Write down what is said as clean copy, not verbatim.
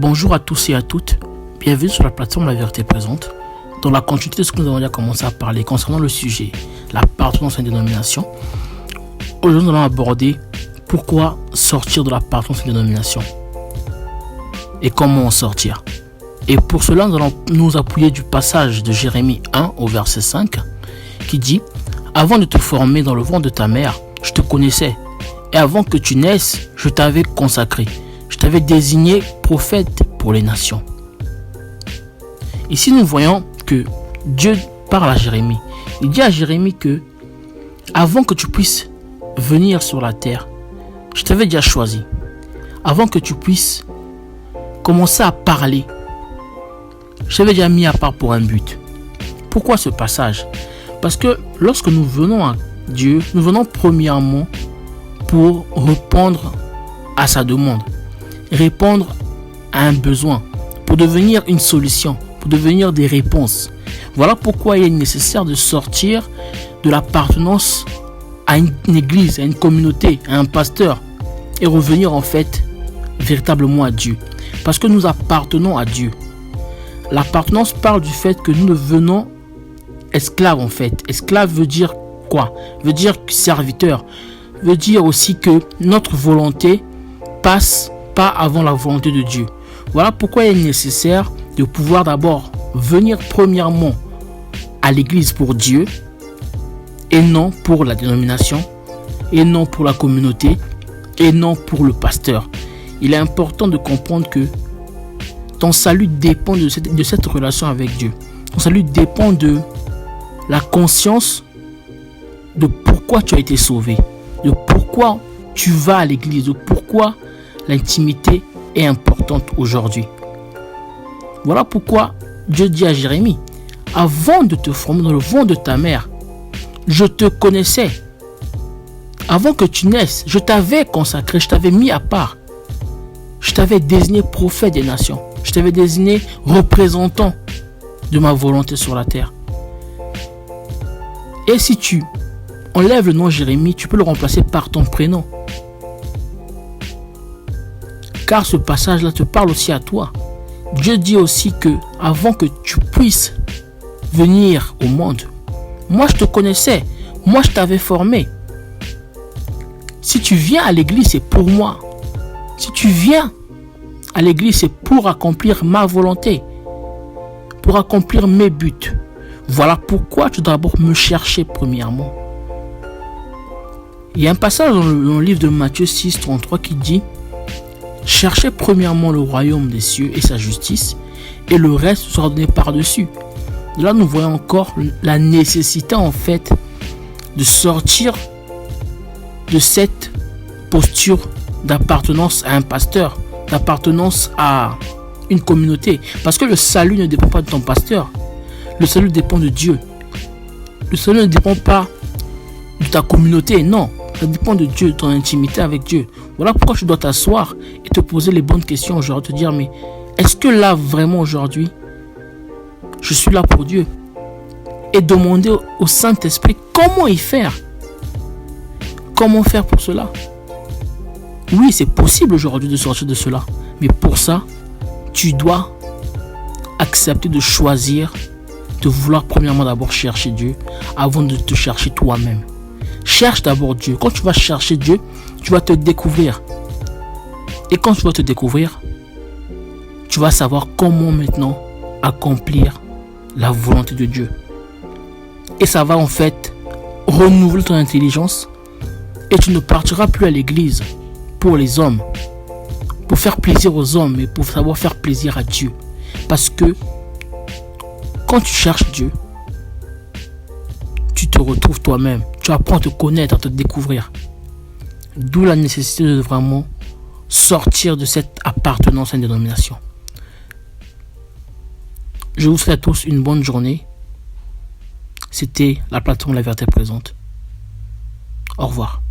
Bonjour à tous et à toutes, bienvenue sur la plateforme La Vérité Présente. Dans la continuité de ce que nous avons déjà commencé à parler concernant le sujet, l'appartenance à une dénomination, aujourd'hui nous allons aborder pourquoi sortir de l'appartenance à une dénomination et comment en sortir. Et pour cela, nous allons nous appuyer du passage de Jérémie 1 au verset 5 qui dit « Avant de te former dans le ventre de ta mère, je te connaissais, et avant que tu naisses, je t'avais consacré. Je t'avais désigné prophète pour les nations. » Ici, nous voyons que Dieu parle à Jérémie. Il dit à Jérémie que avant que tu puisses venir sur la terre, je t'avais déjà choisi. Avant que tu puisses commencer à parler, je t'avais déjà mis à part pour un but. Pourquoi ce passage? Parce que lorsque nous venons à Dieu, nous venons premièrement pour répondre à sa demande, répondre à un besoin, pour devenir une solution, pour devenir des réponses. Voilà pourquoi il est nécessaire de sortir de l'appartenance à une église, à une communauté, à un pasteur et revenir en fait véritablement à Dieu. Parce que nous appartenons à Dieu. L'appartenance parle du fait que nous devenons esclaves en fait. Esclave veut dire quoi? Veut dire serviteur. Veut dire aussi que notre volonté passe pas avant la volonté de Dieu. Voilà pourquoi il est nécessaire de pouvoir d'abord venir premièrement à l'église pour Dieu et non pour la dénomination et non pour la communauté et non pour le pasteur. Il est important de comprendre que ton salut dépend de cette relation avec Dieu. Ton salut dépend de la conscience de pourquoi tu as été sauvé, de pourquoi tu vas à l'église, de pourquoi l'intimité est importante aujourd'hui. Voilà pourquoi Dieu dit à Jérémie, avant de te former dans le ventre de ta mère, je te connaissais. Avant que tu naisses, je t'avais consacré, je t'avais mis à part. Je t'avais désigné prophète des nations. Je t'avais désigné représentant de ma volonté sur la terre. Et si tu enlèves le nom Jérémie, tu peux le remplacer par ton prénom. Car ce passage-là te parle aussi à toi. Dieu dit aussi que avant que tu puisses venir au monde, moi je te connaissais, moi je t'avais formé. Si tu viens à l'église, c'est pour moi. Si tu viens à l'église, c'est pour accomplir ma volonté, pour accomplir mes buts. Voilà pourquoi tu dois d'abord me chercher premièrement. Il y a un passage dans le livre de Matthieu 6, 33 qui dit « Cherchez premièrement le royaume des cieux et sa justice, et le reste sera donné par-dessus. » Là, nous voyons encore la nécessité en fait de sortir de cette posture d'appartenance à un pasteur, d'appartenance à une communauté. Parce que le salut ne dépend pas de ton pasteur. Le salut dépend de Dieu. Le salut ne dépend pas de ta communauté, non. Ça dépend de Dieu, de ton intimité avec Dieu. Voilà pourquoi tu dois t'asseoir et te poser les bonnes questions aujourd'hui. Te dire, mais est-ce que là, vraiment aujourd'hui, je suis là pour Dieu? Et demander au Saint-Esprit comment y faire. Comment faire pour cela? Oui, c'est possible aujourd'hui de sortir de cela. Mais pour ça, tu dois accepter de choisir, de vouloir premièrement d'abord chercher Dieu avant de te chercher toi-même. Cherche d'abord Dieu. Quand tu vas chercher Dieu, tu vas te découvrir. Et quand tu vas te découvrir, tu vas savoir comment maintenant accomplir la volonté de Dieu. Et ça va en fait renouveler ton intelligence. Et tu ne partiras plus à l'église pour les hommes, pour faire plaisir aux hommes, mais pour savoir faire plaisir à Dieu. Parce que quand tu cherches Dieu, tu te retrouves toi-même. Tu apprends à te connaître, à te découvrir. D'où la nécessité de vraiment sortir de cette appartenance à une dénomination. Je vous souhaite à tous une bonne journée. C'était la plateforme La Vérité Présente. Au revoir.